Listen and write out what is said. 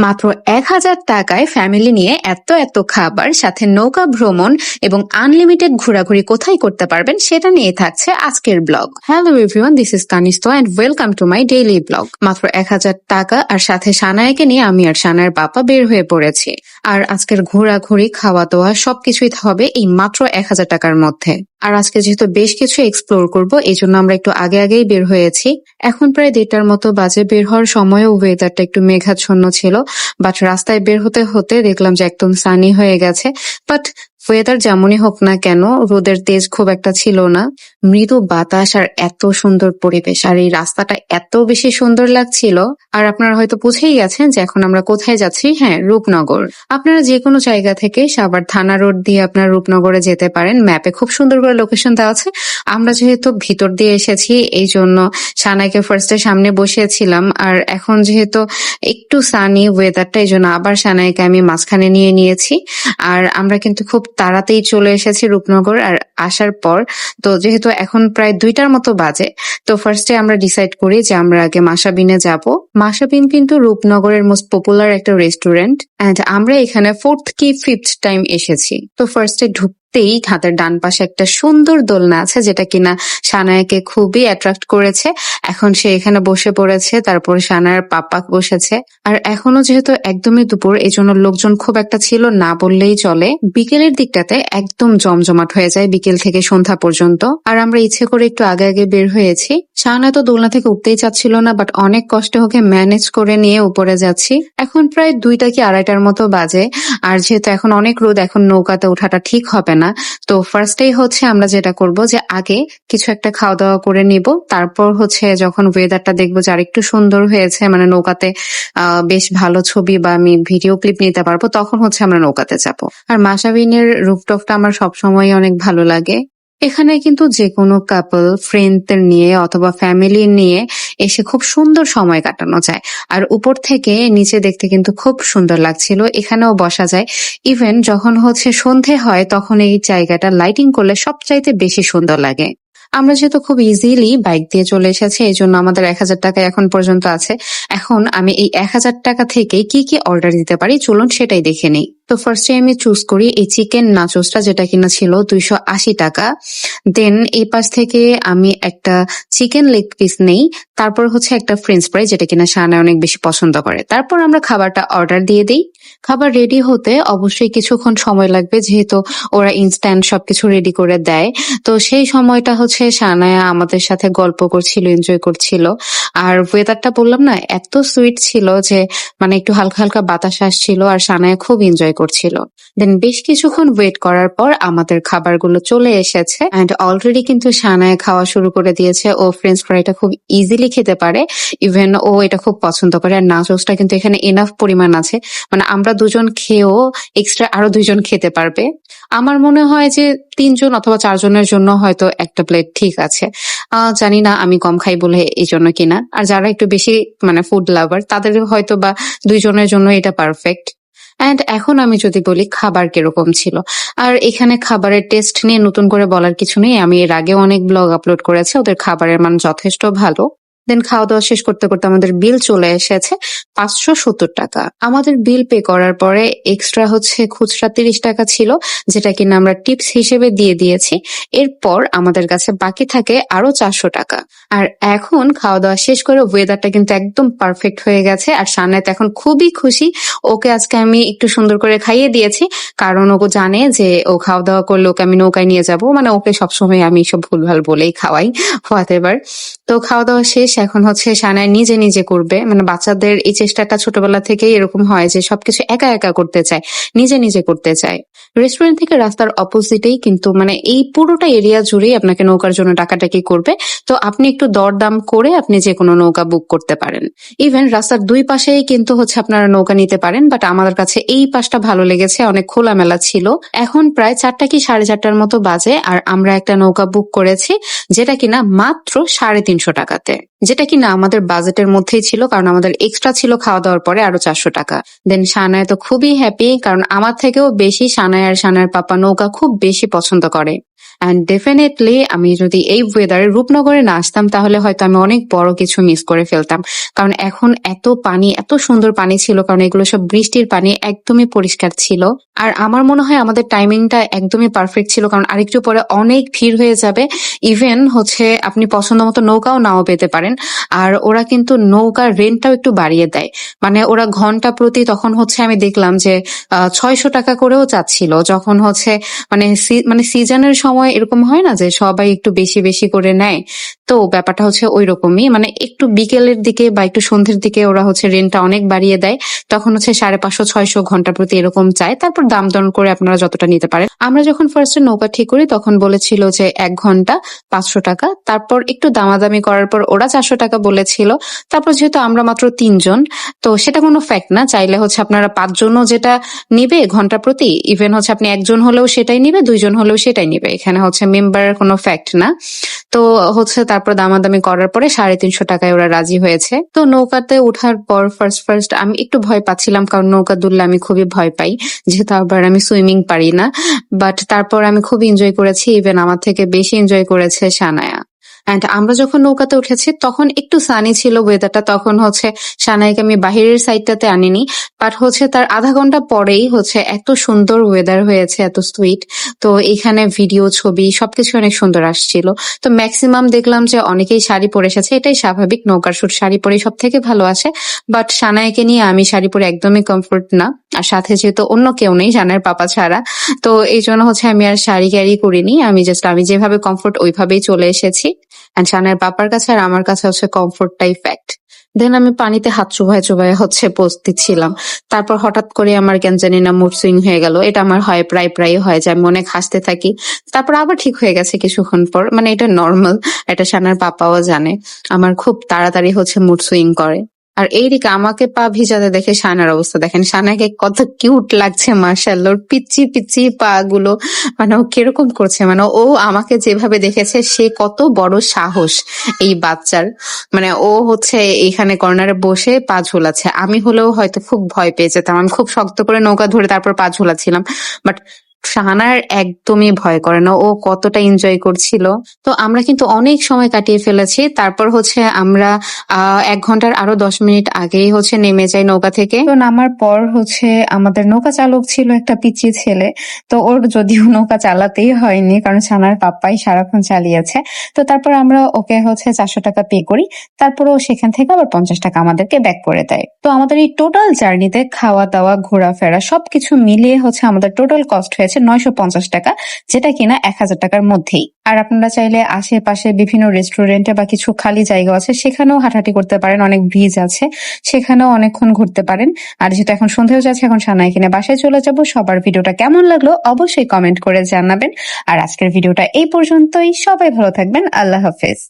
মাত্র ১,০০০ টাকায় ফ্যামিলি নিয়ে এত এত খাবার, সাথে নৌকা ভ্রমণ এবং আনলিমিটেড ঘোরাঘুরি কোথায় করতে পারবেন সেটা নিয়ে থাকছে আজকের blog. Hello everyone, this is Tanisto and welcome to my daily blog. মাত্র ১,০০০ টাকা আর সাথে সানায়াকে নিয়ে আমি আর সানায়ের পাপা বের হয়ে পড়েছি। আর আজকের ঘোরাঘুরি, খাওয়া দাওয়া সবকিছুই হবে এই মাত্র ১,০০০ টাকার মধ্যে। আর আজকে যেহেতু বেশ কিছু এক্সপ্লোর করব, এই জন্য আমরা একটু আগে আগেই বের হয়েছি। এখন প্রায় ১:৩০ মতো বাজে। বের হওয়ার সময়ও ওয়েদারটা একটু মেঘাচ্ছন্ন ছিল, বাট রাস্তায় বের হতে হতে দেখলাম যে একদম সানি হয়ে গেছে। বাট ওয়েদার যেমনই হোক না কেন, রোদের তেজ খুব একটা ছিল না। মৃদু বাতাস আর এত সুন্দর পরিবেশ, আর এই রাস্তাটা এত বেশি সুন্দর লাগছিল। আর আপনারা হয়তো বুঝেই গেছেন যে এখন আমরা কোথায় যাচ্ছি। হ্যাঁ, রূপনগর। আপনারা যে কোনো জায়গা থেকে সাভার থানা রোড দিয়ে আপনারা রূপনগরে যেতে পারেন। ম্যাপে খুব সুন্দর করে লোকেশন দেওয়া আছে। আমরা যেহেতু ভিতর দিয়ে এসেছি, এই জন্য সানাইকে ফার্স্টে সামনে বসিয়েছিলাম। আর এখন যেহেতু একটু সানি ওয়েদারটা, এই জন্য আবার সানাইকে আমি মাঝখানে নিয়ে নিয়েছি। আর আমরা কিন্তু খুব তাড়াতাড়ি চলে এসেছি রূপনগর। আর আসার পর তো যেহেতু এখন প্রায় ২টার মতো বাজে, তো ফার্স্টে আমরা ডিসাইড করি যে আমরা আগে মাসাবিনে যাব। মাসাবিন কিন্তু রূপনগরের মোস্ট পপুলার একটা রেস্টুরেন্ট, এন্ড আমরা এখানে 4th কি 5th টাইম এসেছি। তো ফার্স্টে ঢুকতেই হাতের ডান পাশে একটা সুন্দর দোলনা আছে, যেটা কিনা সানায়াকে খুবই অ্যাট্রাক্ট করেছে। এখন সে এখানে বসে পড়েছে, তারপর সানায়ার পাপা বসেছে। আর এখনো যেহেতু একদমই দুপুর, এই জন্য লোকজন খুব একটা ছিল না বললেই চলে। বিকেলের দিকটাতে একদম জমজমাট হয়ে যায়, বিকেল থেকে সন্ধ্যা পর্যন্ত। আর আমরা ইচ্ছে করে একটু আগে আগে বের হয়েছি। সানায়া তো দোলনা থেকে উঠতেই চাচ্ছিল না, বাট অনেক কষ্টে ওকে ম্যানেজ করে নিয়ে উপরে যাচ্ছি। এখন প্রায় ২টা কি ২:৩০ মতো বাজে। আর যেহেতু এখন অনেক রোদ, এখন নৌকাতে ওঠাটা ঠিক হবে না। তো ফার্স্টেই হচ্ছে আমরা যেটা করব যে আগে কিছু একটা খাওয়া দাওয়া করে নিব, তারপর হচ্ছে যখন ওয়েদারটা দেখবো যে আরেকটু সুন্দর হয়েছে, মানে নৌকাতে বেশ ভালো ছবি বা আমি ভিডিও ক্লিপ নিতে পারবো, তখন হচ্ছে আমরা নৌকাতে যাব। আর মাসাবিনের রুফটপটা আমার সবসময় অনেক ভালো লাগে। এখানে কিন্তু যে কোনো কাপল ফ্রেন্ডদের নিয়ে অথবা ফ্যামিলি নিয়ে এসে খুব সুন্দর সময় কাটানো যায়। আর উপর থেকে নিচে দেখতে কিন্তু খুব সুন্দর লাগছিল। এখানেও বসা যায়। ইভেন যখন হচ্ছে সন্ধে হয়, তখন এই জায়গাটা লাইটিং করলে সবচাইতে বেশি সুন্দর লাগে। আমরা যেহেতু খুব ইজিলি বাইক দিয়ে চলে এসেছি, এই জন্য আমাদের ১,০০০ টাকা এখন পর্যন্ত আছে। এখন আমি এই ১,০০০ টাকা থেকে কি কি অর্ডার দিতে পারি চলুন সেটাই দেখে নিই। তো ফার্স্টে আমি চুজ করি এই চিকেন নাচোসটা, যেটা কিনা ছিল ২৮০ টাকা। দেন এই পাশ থেকে আমি একটা চিকেন লেগ পিস নেই। তারপর হচ্ছে একটা ফ্রেঞ্চ ফ্রাই, যেটা কিনা সানায় অনেক বেশি পছন্দ করে। তারপর আমরা খাবারটা অর্ডার দিয়ে দিই। খাবার রেডি হতে অবশ্যই কিছুক্ষণ সময় লাগবে, যেহেতু ওরা ইনস্ট্যান্ট সবকিছু রেডি করে দেয়। তো সেই সময়টা হচ্ছে সানায়া আমাদের সাথে গল্প করছিল, এনজয় করছিল। আর ওয়েদারটা বললাম না, এত সুইট ছিল যে মানে একটু হালকা হালকা বাতাস আসছিল, আর সানায়া খুব এনজয় করছিল। দেন বেশ কিছুক্ষণ ওয়েট করার পর আমাদের খাবারগুলো চলে এসেছে, এন্ড অলরেডি কিন্তু সানায়া খাওয়া শুরু করে দিয়েছে। ও ফ্রেঞ্চ ফ্রাইটা খুব ইজিলি খেতে পারে, ইভেন ও এটা খুব পছন্দ করে। আর নাচোসটা কিন্তু এখানে এনাফ পরিমাণ আছে, মানে আমরা দুজন খেয়েও এক্সট্রা আরো ২জন খেতে পারবে। আমার মনে হয় যে ৩জন অথবা ৪জনের জন্য হয়তো একটা প্লেট ঠিক আছে। জানি না আমি কম খাই বলে এই জন্য কিনা। আর যারা একটু বেশি মানে ফুড লাভার, তাদের হয়তো বা ২জনের জন্য এটা পারফেক্ট। এন্ড এখন আমি যদি বলি খাবার কিরকম ছিল, আর এখানে খাবারের টেস্ট নিয়ে নতুন করে বলার কিছু নেই। আমি এর আগেও অনেক ব্লগ আপলোড করেছি, ওদের খাবারের মান যথেষ্ট ভালো। দেন খাওয়া দাওয়া শেষ করতে করতে আমাদের বিল চলে এসেছে ৫৭০ টাকা। আমাদের বিল পে করার পরে এক্সট্রা হচ্ছে খুচরা ৩০ টাকা ছিল, যেটা কিনা আমরা টিপস হিসেবে দিয়ে দিয়েছি। এরপর আমাদের কাছে বাকি থাকে আরো ৪০০ টাকা। আর এখন খাওয়া দাওয়া শেষ করে ওয়েদারটা কিন্তু একদম পারফেক্ট হয়ে গেছে। আর সানাত এখন খুবই খুশি। ওকে আজকে আমি একটু সুন্দর করে খাইয়ে দিয়েছি, কারণ ও জানে যে ও খাওয়া দাওয়া করলে ওকে আমি নৌকায় নিয়ে যাব। মানে ওকে সবসময় আমি সব ভুলভাল বলেই খাওয়াই, হোয়াটএভার। তো খাওয়া দাওয়া শেষ, এখন হচ্ছে সানায় নিজে নিজে করবে। মানে বাচ্চাদের এই চেষ্টাটা ছোটবেলা থেকেই এরকম হয় যে সবকিছু একা একা করতে চায়, নিজে নিজে করতে চায়। রেস্টুরেন্ট থেকে রাস্তার অপোজিটেই কিন্তু মানে এই পুরোটা এরিয়া জুড়েই আপনাকে নৌকার জন্য ডাকাডাকি করবে। তো আপনি একটু দরদাম করে আপনি যে কোনো নৌকা বুক করতে পারেন। ইভেন রাস্তার ২ পাশেই কিন্তু হচ্ছে আপনারা নৌকা নিতে পারেন, বাট আমাদের কাছে এই পাশটা ভালো লেগেছে, অনেক খোলামেলা ছিল। এখন প্রায় ৪টা কি ৪:৩০ মতো বাজে, আর আমরা একটা নৌকা বুক করেছি, যেটা কিনা মাত্র ৩৫০ টাকাতে, যেটা কিনা আমাদের বাজেটের মধ্যেই ছিল, কারণ আমাদের এক্সট্রা ছিল খাওয়া দাওয়ার পরে আরো ৪০০ টাকা। দেন সানায় তো খুবই হ্যাপি, কারণ আমার থেকেও বেশি সানায় আর সানায়ের পাপা নৌকা খুব বেশি পছন্দ করে। অ্যান্ড ডেফিনেটলি আমি যদি এই ওয়েদারে রূপনগরে না আসতাম তাহলে হয়তো আমি অনেক বড় কিছু মিস করে ফেলতাম। কারণ এখন এত পানি, এত সুন্দর পানি ছিল, কারণ এগুলো সব বৃষ্টির পানি, একদমই পরিষ্কার ছিল। আর আমার মনে হয় আমাদের টাইমিংটা একদমই পারফেক্ট ছিল, কারণ আরেকটু পরে অনেক ভিড় হয়ে যাবে। ইভেন হচ্ছে আপনি পছন্দ মতো নৌকাও নাও পেতে পারেন। আর ওরা কিন্তু নৌকার রেন্টটাও একটু বাড়িয়ে দেয়। মানে ওরা ঘন্টা প্রতি তখন হচ্ছে আমি দেখলাম যে ৬০০ টাকা করেও চাচ্ছিল, যখন হচ্ছে মানে সিজনের সময় এরকম হয় না যে সবাই একটু বেশি বেশি করে নেয়। তো ব্যাপারটা হচ্ছে ওইরকমই, মানে একটু বিকেলের দিকে বা একটু সন্ধ্যের দিকে ওরা হচ্ছে রেন্টটা অনেক বাড়িয়ে দেয়। তখন হচ্ছে ৫৫০-৬০০ ঘন্টা প্রতি এরকম চায়। তারপর দাম দর করে আপনারা যতটা নিতে পারেন। আমরা যখন ফার্স্টে নৌকা ঠিক করি তখন বলেছিল যে ১ ঘন্টা ৫০০ টাকা। তারপর একটু দামাদামি করার পর ওরা ৪০০ টাকা বলেছিল। তারপর যেহেতু আমরা মাত্র ৩ জন, তো সেটা কোনো ফ্যাক্ট না। চাইলে হচ্ছে আপনারা ৫ জনও যেটা নিবে ঘন্টা প্রতি, ইভেন হচ্ছে আপনি ১ জন হলেও সেটাই নিবে, ২ জন হলেও সেটাই নিবে। এখানে হচ্ছে মেম্বারের কোনো ফ্যাক্ট না। তো হচ্ছে তারপর দামাদামি করার পরে ৩৫০ টাকায় ওরা রাজি হয়েছে। তো নৌকাতে ওঠার পর ফার্স্ট আমি একটু ভয় পাচ্ছিলাম, কারণ নৌকা দুললে আমি খুবই ভয় পাই, যেহেতু আবার আমি সুইমিং পারি না। বাট তারপর আমি খুব এনজয় করেছি, ইভেন আমার থেকে বেশি এনজয় করেছে সানায়া। অ্যান্ড আমরা যখন নৌকাতে উঠেছি তখন একটু সানি ছিল ওয়েদারটা, তখন হচ্ছে সানাইকে আমি বাহিরের সাইডটাতে আনিনি। বাট হচ্ছে তার আধা ঘন্টা পরেই হচ্ছে এত সুন্দর ওয়েদার হয়েছে, এত সুইট। তো এখানে ভিডিও, ছবি সবকিছু অনেক সুন্দর আসছিল। তো ম্যাক্সিমাম দেখলাম যে অনেকেই শাড়ি পরে এসেছে, এটাই স্বাভাবিক, নৌকার শুট শাড়ি পরে সব থেকে ভালো আসে। বাট সানাইকে নিয়ে আমি শাড়ি পরে একদমই কমফোর্ট না। আর সাথে যেহেতু অন্য কেউ নেই সানাইয়ের পাপা ছাড়া, তো এই জন্য হচ্ছে আমি আর শাড়ি ক্যারি করিনি। আমি যেভাবে কমফোর্ট ওইভাবেই চলে এসেছি। অ্যান্ড শানের পাপার কাছে আর আমার কাছে হচ্ছে কমফোর্টটাই ফ্যাক্ট। দেন আমি পানিতে হাত চুবায়ে চুবায়ে হচ্ছে পোজ দিচ্ছিলাম। তারপর হঠাৎ করে আমার কেন জানি না মুড সুইং হয়ে গেল। এটা আমার হয়, প্রায় হয় যে আমি অনেক হাসতে থাকি। তারপর আবার ঠিক হয়ে গেছে কিছুক্ষণ পর। মানে এটা নরমাল। এটা শানের পাপাও জানে। আমার খুব তাড়াতাড়ি হচ্ছে মুড সুইং করে। আর এইদিকে আমাকে পা ভিজাতে দেখে শানার অবস্থা দেখেন। শানাকে কত কিউট লাগছে, মাশাআল্লাহ। ওর পিচ্চি পিচ্চি পা গুলো, মানে ও কিরকম করছে, মানে ও আমাকে যেভাবে দেখেছে সে কত বড় সাহস এই বাচ্চার। মানে ও হচ্ছে এখানে কর্নারে বসে পা ঝোলাচ্ছে। আমি হলেও হয়তো খুব ভয় পেয়ে যেতাম, আমি খুব শক্ত করে নৌকা ধরে তারপর পা ঝোলাচ্ছিলাম। বাট শাহানার একদমই ভয় করে না, ও কতটা এনজয় করছিল। তো আমরা কিন্তু অনেক সময় কাটিয়ে ফেলেছি। তারপর হচ্ছে আমরা ১ ঘন্টার আরো ১০ মিনিট আগেই হচ্ছে নেমে যাই নৌকা থেকে। তো নামার পর হচ্ছে আমাদের নৌকা চালক ছিল একটা পিচ্চি ছেলে। তো ওর যদিও নৌকা চালাতেই হয়নি, কারণ সানার পাপ্পাই সারাক্ষণ চালিয়েছে। তো তারপর আমরা ওকে হচ্ছে ৪০০ টাকা পে করি। তারপর ও সেখান থেকে আবার ৫০ টাকা আমাদেরকে ব্যাক করে দেয়। তো আমাদের এই টোটাল জার্নিতে খাওয়া দাওয়া, ঘোরাফেরা সবকিছু মিলিয়ে হচ্ছে আমাদের টোটাল কস্ট হয়েছে ৯৫০ টাকা, যেটা কিনা ১০০০ টাকার মধ্যেই। আর আপনারা চাইলে আশেপাশে বিভিন্ন রেস্টুরেন্টে বা কিছু খালি জায়গা আছে সেখানেও হাঁটাহাঁটি করতে পারেন, অনেক ব্রিজ আছে, সেখানেও অনেকক্ষণ ঘুরতে পারেন। আর যেহেতু এখন সন্ধ্যেও যাচ্ছে, এখন সানাই কিনে বাসায় চলে যাব। সবার ভিডিওটা কেমন লাগলো অবশ্যই কমেন্ট করে জানাবেন। আর আজকের ভিডিওটা এই পর্যন্তই। সবাই ভালো থাকবেন। আল্লাহ হাফেজ।